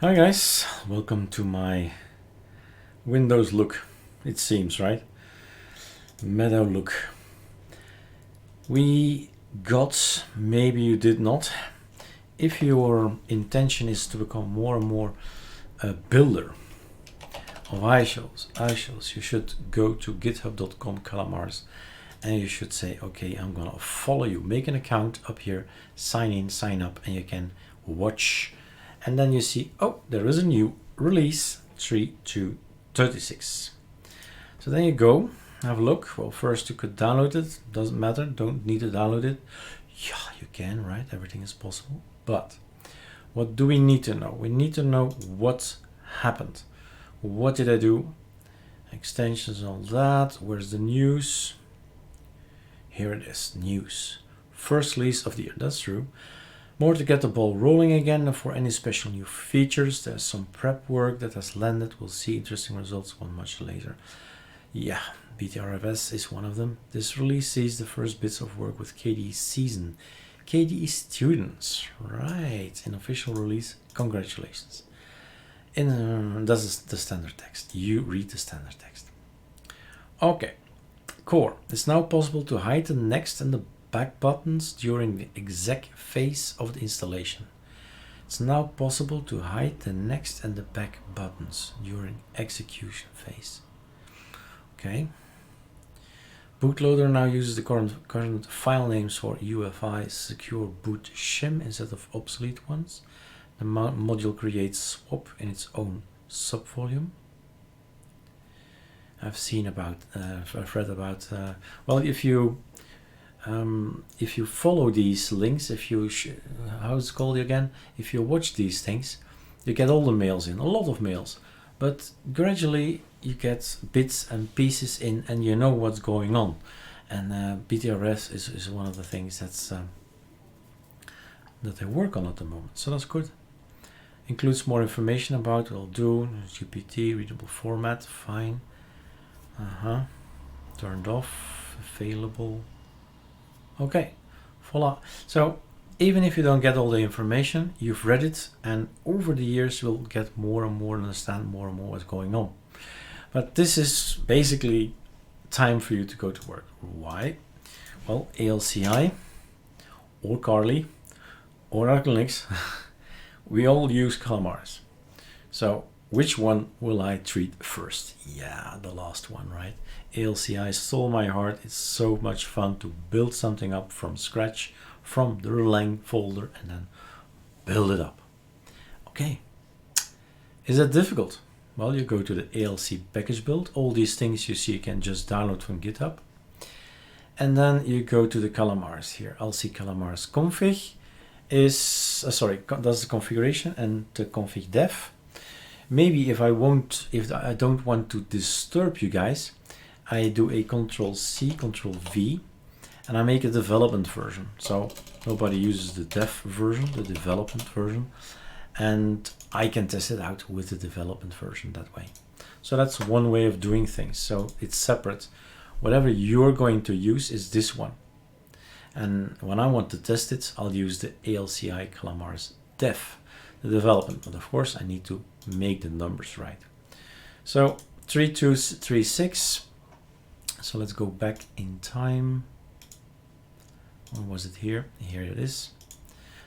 Hi guys, welcome to my Windows look, it seems, right? Meadow look. We got, maybe you did not, if your intention is to become more and more a builder of iShells, you should go to github.com calamares and you should say, okay, I'm gonna follow you. Make an account up here, sign in, sign up, and you can watch. And then you see, oh, there is a new release 3.2.36. So then you go, have a look. Well, first you could download it. Doesn't matter, don't need to download it. Yeah, you can, right? Everything is possible. But what do we need to know? We need to know what happened. What did I do? Extensions, all that. Where's the news? Here it is, news. First release of the year, that's true. More to get the ball rolling again. For any special new features, there's some prep work that has landed. We'll see interesting results one much later. Yeah, BTRFS is one of them. This release sees the first bits of work with KDE season. KDE students, right, in official release, congratulations. This is the standard text. You read the standard text. Okay, core. It's now possible to hide the next and the back buttons during the exec phase of the installation. It's now possible to hide the next and the back buttons during execution phase. Okay. Bootloader now uses the current file names for UEFI secure boot shim instead of obsolete ones. The module creates swap in its own subvolume. I've read about, well, if you follow these links, how's it called again? If you watch these things, you get all the mails in, a lot of mails, but gradually you get bits and pieces in and you know what's going on. And BTRS is one of the things that they work on at the moment, so that's good. Includes more information about what I'll do, GPT, readable format, fine. Turned off, available. Okay, voila. So even if you don't get all the information, you've read it, and over the years you'll get more and more, understand more and more what's going on. But this is basically time for you to go to work. Why? Well, ALCI or Carly or ArcoLinux, we all use calamares. So which one will I treat first? Yeah, the last one, right? ALCI stole my heart. It's so much fun to build something up from scratch, from the Erlang folder, and then build it up. Okay, is that difficult? Well, you go to the ALC package build. All these things you see you can just download from GitHub. And then you go to the calamares here. ALCI calamares config is, that's the configuration, and the config dev. Maybe if I don't want to disturb you guys, I do a Control-C, Control-V, and I make a development version. So nobody uses the dev version, the development version, and I can test it out with the development version that way. So that's one way of doing things. So it's separate. Whatever you're going to use is this one. And when I want to test it, I'll use the ALCI calamares dev, the development. But of course, I need to make the numbers right. So 3.2.36. So let's go back in time. Or was it here? Here it is.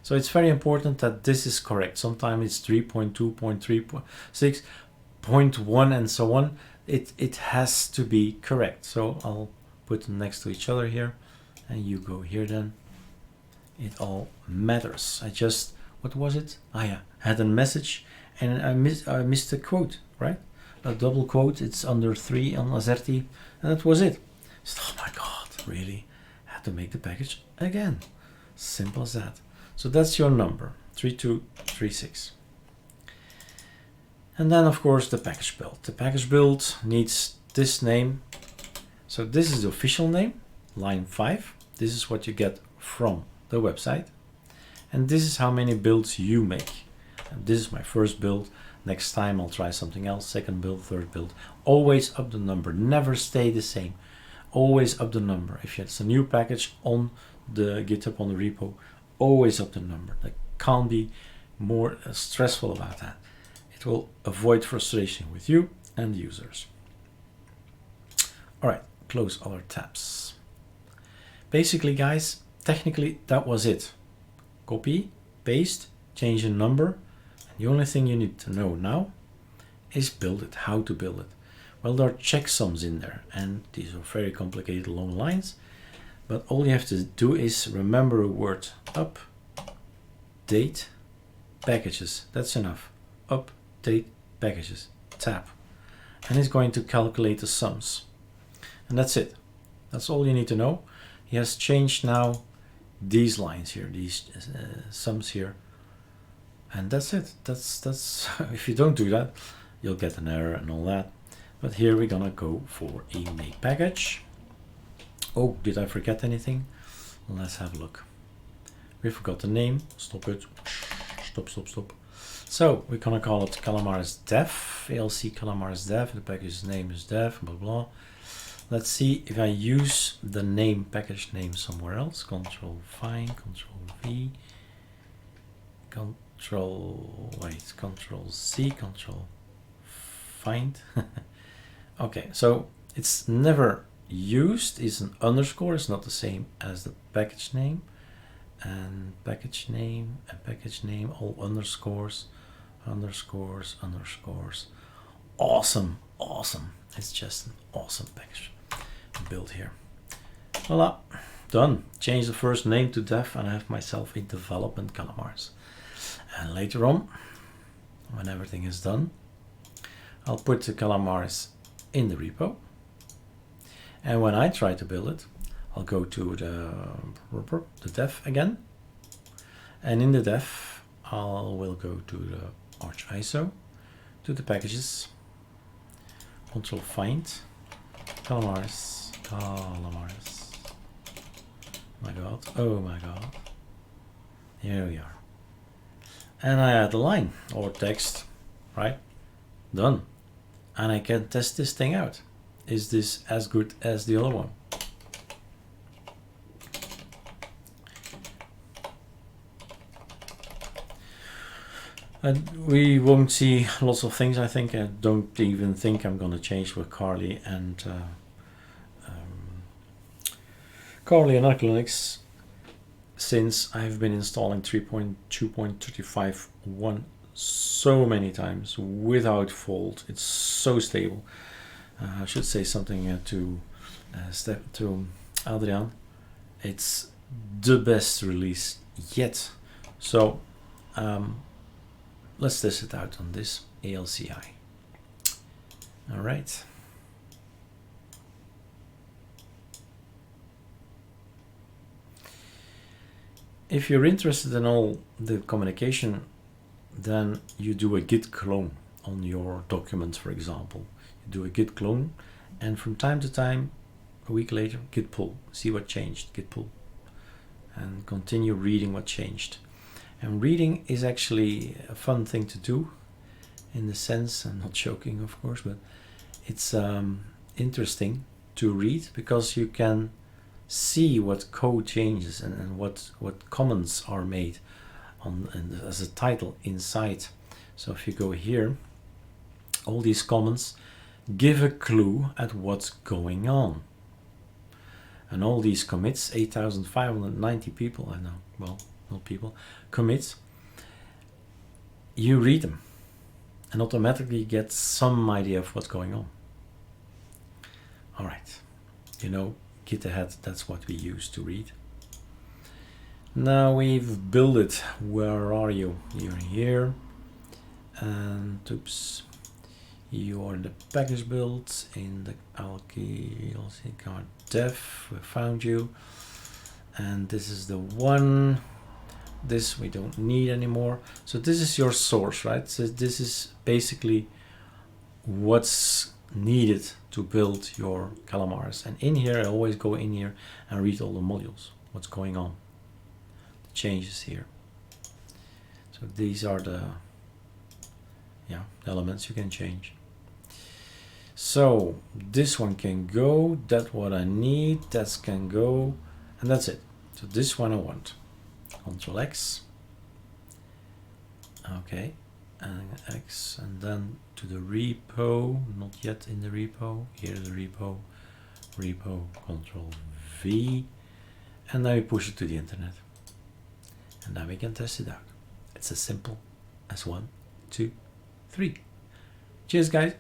So it's very important that this is correct. Sometimes it's 3.2.3.6.1 and so on. It has to be correct. So I'll put them next to each other here, and you go here then. It all matters. What was it? Yeah, had a message and I missed a quote, right? A double quote, it's under 3 on Azerty, and that was it. Oh my God, really? Had to make the package again. Simple as that. So that's your number, 3.2.36. And then of course the package build. The package build needs this name. So this is the official name, line 5. This is what you get from the website. And this is how many builds you make. And this is my first build. Next time I'll try something else, second build, third build. Always up the number, never stay the same. Always up the number. If it's a new package on the GitHub, on the repo, always up the number. That can't be more stressful about that. It will avoid frustration with you and the users. All right, close other tabs. Basically, guys, technically that was it. Copy, paste, change the number. And the only thing you need to know now is build it, how to build it. Well, there are checksums in there, and these are very complicated long lines. But all you have to do is remember a word: update packages. That's enough. Update packages. Tab. And it's going to calculate the sums. And that's it. That's all you need to know. He has changed now these lines here, these sums here. And that's it. That's if you don't do that, you'll get an error and all that. But here we're gonna go for a make package. Oh, did I forget anything? Let's have a look. We forgot the name. Stop it. Stop. So we're gonna call it calamares dev, ALCI calamares dev. The package name is dev, blah blah. Let's see if I use the name, package name somewhere else. Control find, Control V, Control C, Control find. Okay, so it's never used. Is an underscore. It's not the same as the package name. And package name and package name, all underscores. Awesome. It's just an awesome package built here. Voila, done. Change the first name to dev, and I have myself a development calamares. And later on, when everything is done, I'll put the calamares in the repo. And when I try to build it, I'll go to the dev again. And in the dev, I will go to the Arch ISO, to the packages, Control find, calamares. Oh my god. Here we are. And I add a line or text, right? Done. And I can test this thing out. Is this as good as the other one? And we won't see lots of things, I think. I don't even think I'm going to change with Carly and ArcoLinux, since I've been installing 3.2.35.1 so many times without fault. It's so stable. I should say something to Adrian. It's the best release yet. So let's test it out on this ALCI. All right. If you're interested in all the communication, then you do a git clone on your document, for example. You do a git clone, and from time to time, a week later, git pull. See what changed, git pull. And continue reading what changed. And reading is actually a fun thing to do, in the sense, I'm not joking of course, but it's interesting to read, because you can see what code changes and what comments are made on as a title inside. So if you go here, all these comments give a clue at what's going on. And all these commits, 8,590 people, I know, well, not people, commits, you read them and automatically get some idea of what's going on. All right, you know, Git ahead, that's what we use to read. Now we've built it. Where are you? You're here. And oops, you are in the package build in the ALCI card dev. We found you. And this is the one. This we don't need anymore. So this is your source, right? So this is basically what's needed to build your calamares. And in here, I always go in here and read all the modules, what's going on, the changes here. So these are the elements you can change. So this one can go, that's what I need, that can go, and that's it. So this one I want. Control X. Okay, and X, and then to the repo, not yet in the repo, here's the repo, Control V, and then we push it to the internet. And now we can test it out. It's as simple as 1, 2, 3. Cheers, guys.